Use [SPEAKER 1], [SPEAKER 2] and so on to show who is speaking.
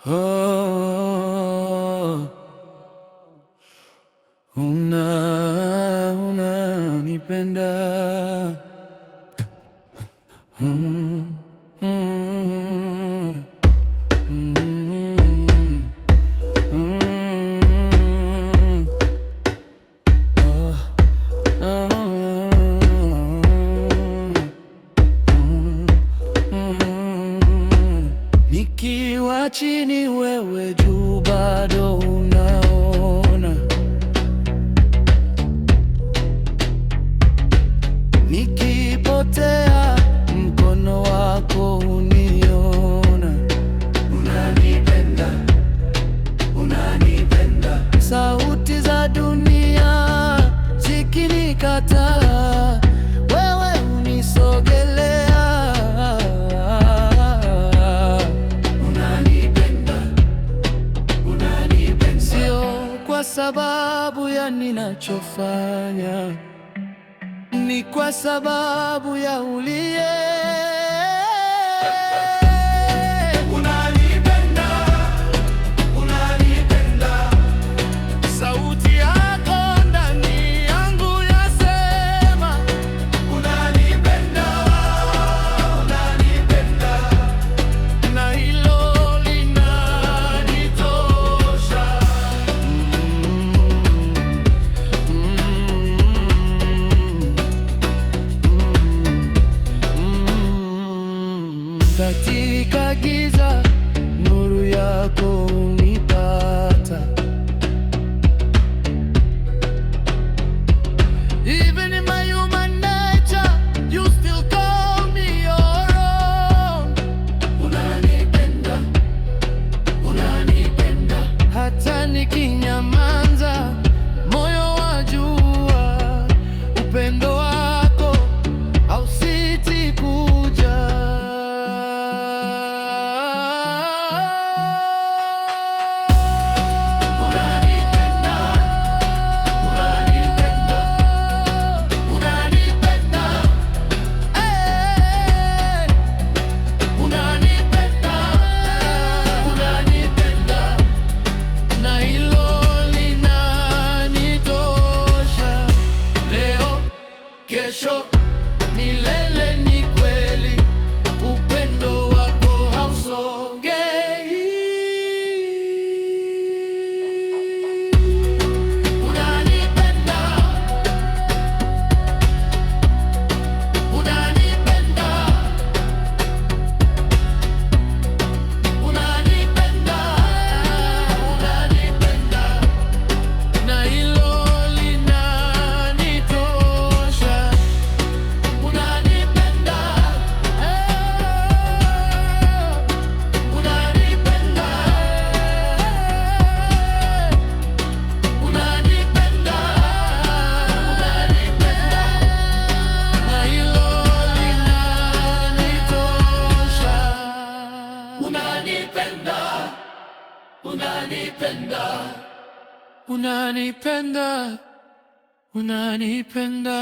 [SPEAKER 1] Oh, unanipenda. Mm, mm, mm, mm, oh, oh, nikiwa chini wewe juu bado unaona, nikipotea mkono wako uniona. Unanipenda, unanipenda. Sauti za dunia zikinikataa, wewe unisogelea. Unanipenda, unanipenda. Sio kwa sababu ya ninachofanya, ni kwa sababu ya uliye. Unanipenda, unanipenda. Sauti yako ndani yangu yasema unanipenda, unanipenda. Na hilo linanitosha. Katika giza nuru yako unipata. Even in my human nature, you still call me your own. Unanipenda, unanipenda. Hata nikinyamaza, moyo wajua upendo wako hausiti kuja. Kesho milele ni kweli, upendo wako hausogei. Unanipenda, unanipenda, unanipenda, unanipenda. Na hilo linanitosha. Unanipenda, unanipenda, unanipenda, unanipenda. Na hilo linanitosha. Unanipenda, unanipenda, unanipenda, unanipenda.